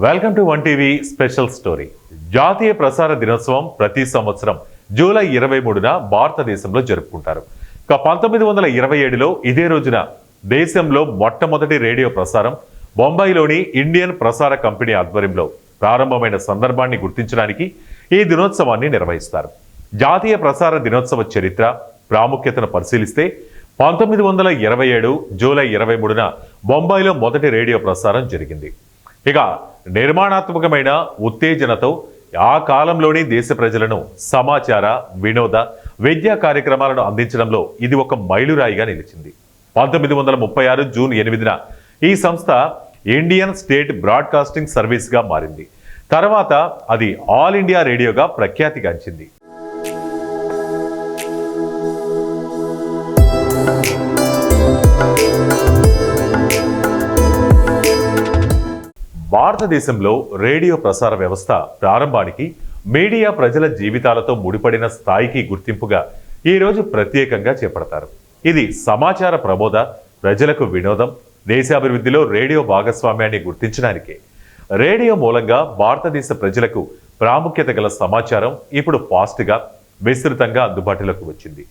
Welcome to one TV special story. జాతీయ ప్రసార దినోత్సవం ప్రతి సంవత్సరం జూలై 23న భారతదేశంలో జరుపుకుంటారు. 1927లో ఇదే రోజున దేశంలో మొట్టమొదటి రేడియో ప్రసారం బొంబాయిలోని ఇండియన్ ప్రసార కంపెనీ ఆధ్వర్యంలో ప్రారంభమైన సందర్భాన్ని గుర్తించడానికి ఈ దినోత్సవాన్ని నిర్వహిస్తారు. జాతీయ ప్రసార దినోత్సవ చరిత్ర ప్రాముఖ్యతను పరిశీలిస్తే 1927 జూలై 23న బొంబాయిలో మొదటి రేడియో ప్రసారం జరిగింది. ఇక నిర్మాణాత్మకమైన ఉత్తేజనతో ఆ కాలంలోని దేశ ప్రజలను సమాచార, వినోద, విద్యా కార్యక్రమాలను అందించడంలో ఇది ఒక మైలురాయిగా నిలిచింది. 1936 జూన్ 8న ఈ సంస్థ ఇండియన్ స్టేట్ బ్రాడ్కాస్టింగ్ సర్వీస్గా మారింది. తర్వాత అది ఆల్ ఇండియా రేడియోగా ప్రఖ్యాతిగాంచింది. భారతదేశంలో రేడియో ప్రసార వ్యవస్థ ప్రారంభానికి మీడియా ప్రజల జీవితాలతో ముడిపడిన స్థాయికి గుర్తింపుగా ఈరోజు ప్రత్యేకంగా చేపడతారు. ఇది సమాచార ప్రబోధ, ప్రజలకు వినోదం, దేశాభివృద్ధిలో రేడియో భాగస్వామ్యాన్ని గుర్తించడానికే. రేడియో మూలంగా భారతదేశ ప్రజలకు ప్రాముఖ్యత గల సమాచారం ఇప్పుడు ఫాస్ట్గా, విస్తృతంగా అందుబాటులోకి వచ్చింది.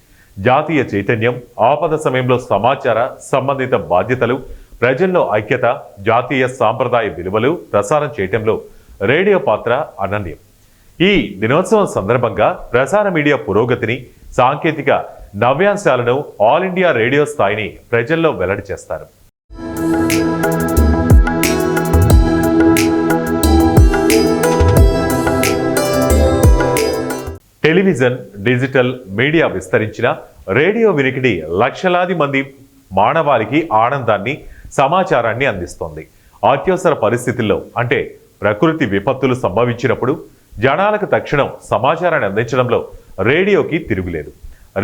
జాతీయ చైతన్యం, ఆపద సమయంలో సమాచార సంబంధిత బాధ్యతలు, ప్రజల్లో ఐక్యత, జాతీయ సాంప్రదాయ విలువలు ప్రసారం చేయటంలో రేడియో పాత్ర అనన్యం. ఈ దినోత్సవం సందర్భంగా ప్రసార మీడియా పురోగతిని, సాంకేతిక నవ్యాంశాలను, ఆల్ ఇండియా రేడియో స్థాయిని ప్రజల్లో వెల్లడి చేస్తారు. టెలివిజన్, డిజిటల్ మీడియా విస్తరించిన రేడియో వినికిడి లక్షలాది మంది మానవాళికి ఆనందాన్ని, సమాచారాన్ని అందిస్తోంది. అత్యవసర పరిస్థితుల్లో, అంటే ప్రకృతి విపత్తులు సంభవించినప్పుడు జనాలకు తక్షణం సమాచారాన్ని అందించడంలో రేడియోకి తిరుగులేదు.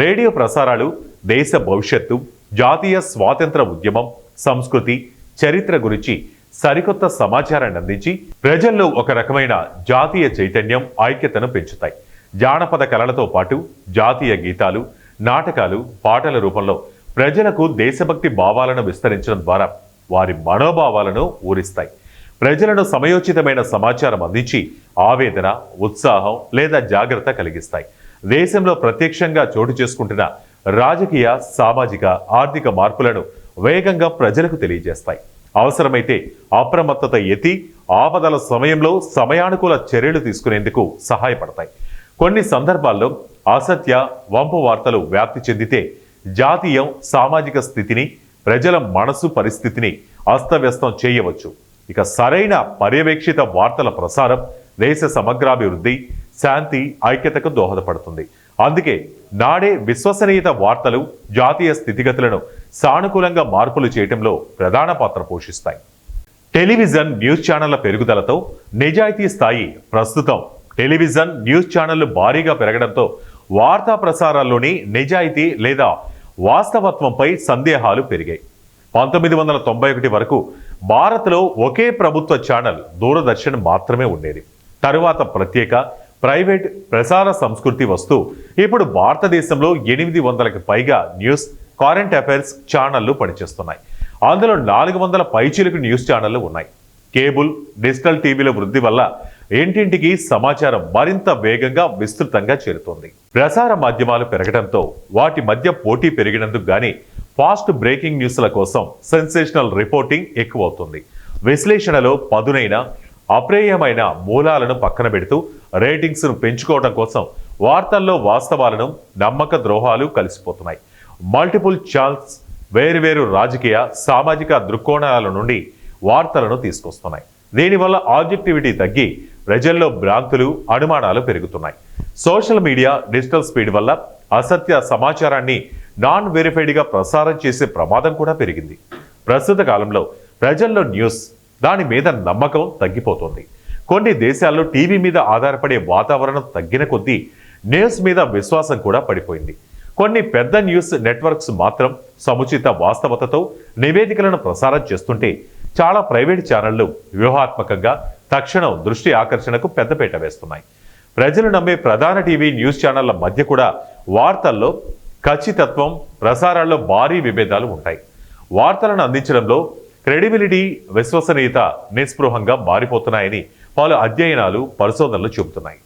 రేడియో ప్రసారాలు దేశ భవిష్యత్తు, జాతీయ స్వాతంత్ర ఉద్యమం, సంస్కృతి, చరిత్ర గురించి సరికొత్త సమాచారాన్ని అందించి ప్రజల్లో ఒక రకమైన జాతీయ చైతన్యం, ఐక్యతను పెంచుతాయి. జానపద కళలతో పాటు జాతీయ గీతాలు, నాటకాలు, పాటల రూపంలో ప్రజలకు దేశభక్తి భావాలను విస్తరించడం ద్వారా వారి మనోభావాలను ఊరిస్తాయి. ప్రజలను సమయోచితమైన సమాచారం అందించి ఆవేదన, ఉత్సాహం లేదా జాగ్రత్త కలిగిస్తాయి. దేశంలో ప్రత్యక్షంగా చోటు చేసుకుంటున్న రాజకీయ, సామాజిక, ఆర్థిక మార్పులను వేగంగా ప్రజలకు తెలియజేస్తాయి. అవసరమైతే అప్రమత్తత ఎత్తి ఆపదల సమయంలో సమయానుకూల చర్యలు తీసుకునేందుకు సహాయపడతాయి. కొన్ని సందర్భాల్లో అసత్య, వంపు వార్తలు వ్యాప్తి చెందితే జాతీయం, సామాజిక స్థితిని, ప్రజల మనసు పరిస్థితిని అస్తవ్యస్తం చేయవచ్చు. ఇక సరైన పర్యవేక్షిత వార్తల ప్రసారం దేశ సమగ్రాభివృద్ధి, శాంతి, ఐక్యతకు దోహదపడుతుంది. అందుకే నాడే విశ్వసనీయత వార్తలు జాతీయ స్థితిగతులను సానుకూలంగా మార్పులు చేయటంలో ప్రధాన పాత్ర పోషిస్తాయి. టెలివిజన్, న్యూస్ ఛానళ్ల పెరుగుదలతో నిజాయితీ స్థాయి ప్రస్తుతం టెలివిజన్, న్యూస్ ఛానళ్లు భారీగా పెరగడంతో వార్తా ప్రసారాల్లోని నిజాయితీ లేదా వాస్తవత్వంపై సందేహాలు పెరిగాయి. 1991 వరకు భారత్లో ఒకే ప్రభుత్వ ఛానల్ దూరదర్శన్ మాత్రమే ఉండేది. తరువాత ప్రత్యేక, ప్రైవేట్ ప్రసార సంస్కృతి వస్తూ ఇప్పుడు భారతదేశంలో 800కి పైగా న్యూస్, కరెంట్ అఫైర్స్ ఛానళ్లు పనిచేస్తున్నాయి. అందులో 400 పైచిలుకు న్యూస్ ఛానళ్లు ఉన్నాయి. కేబుల్, డిజిటల్ టీవీల వృద్ధి వల్ల ఇంటింటికి సమాచారం మరింత వేగంగా, విస్తృతంగా చేరుతోంది. ప్రసార మాధ్యమాలు పెరగడంతో వాటి మధ్య పోటీ పెరిగినందుకు గానీ ఫాస్ట్ బ్రేకింగ్ న్యూస్ల కోసం సెన్సేషనల్ రిపోర్టింగ్ ఎక్కువవుతుంది. విశ్లేషణలో పదునైన, అప్రేయమైన మూలాలను పక్కన పెడుతూ రేటింగ్స్ను పెంచుకోవడం కోసం వార్తల్లో వాస్తవాలను, నమ్మక ద్రోహాలు కలిసిపోతున్నాయి. మల్టిపుల్ ఛానల్స్ వేరువేరు రాజకీయ, సామాజిక దృక్కోణాల నుండి వార్తలను తీసుకొస్తున్నాయి. దీనివల్ల ఆబ్జెక్టివిటీ తగ్గి ప్రజల్లో భ్రాంతులు, అనుమానాలు పెరుగుతున్నాయి. సోషల్ మీడియా, డిజిటల్ స్పీడ్ వల్ల అసత్య సమాచారాన్ని నాన్ వెరిఫైడ్గా ప్రసారం చేసే ప్రమాదం కూడా పెరిగింది. ప్రస్తుత కాలంలో ప్రజల్లో న్యూస్, దాని మీద నమ్మకం తగ్గిపోతుంది. కొన్ని దేశాల్లో టీవీ మీద ఆధారపడే వాతావరణం తగ్గిన కొద్దీ న్యూస్ మీద విశ్వాసం కూడా పడిపోయింది. కొన్ని పెద్ద న్యూస్ నెట్వర్క్స్ మాత్రం సముచిత వాస్తవతతో నివేదికలను ప్రసారం చేస్తుంటే చాలా ప్రైవేట్ ఛానళ్లు వ్యూహాత్మకంగా తక్షణం దృష్టి ఆకర్షణకు పెద్దపీట వేస్తున్నాయి. ప్రజలు నమ్మే ప్రధాన టీవీ, న్యూస్ ఛానళ్ల మధ్య కూడా వార్తల్లో ఖచ్చితత్వం, ప్రసారాల్లో భారీ విభేదాలు ఉంటాయి. వార్తలను అందించడంలో క్రెడిబిలిటీ, విశ్వసనీయత నిస్పృహంగా మారిపోతున్నాయని పలు అధ్యయనాలు, పరిశోధనలు చెబుతున్నాయి.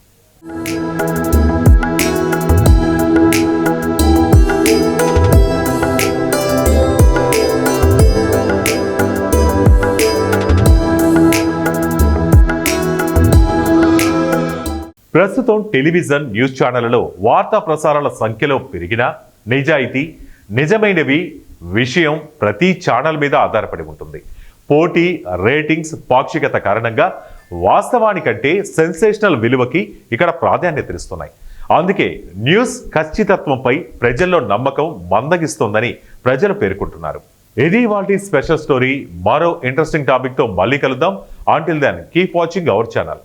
ప్రస్తుతం టెలివిజన్, న్యూస్ ఛానళ్లలో వార్తా ప్రసారాల సంఖ్యలో పెరిగినా నిజాయితీ, నిజమైనవి విషయం ప్రతి ఛానల్ మీద ఆధారపడి ఉంటుంది. పోటీ, రేటింగ్స్, పాక్షికత కారణంగా వాస్తవానికంటే సెన్సేషనల్ విలువకి ఇక్కడ ప్రాధాన్యత ఇస్తున్నాయి. అందుకే న్యూస్ ఖచ్చితత్వంపై ప్రజల్లో నమ్మకం మందగిస్తోందని ప్రజలు పేర్కొంటున్నారు. ఇది వాటి స్పెషల్ స్టోరీ. మరో ఇంట్రెస్టింగ్ టాపిక్ తో మళ్ళీ కలుద్దాం. Until then keep watching our channel.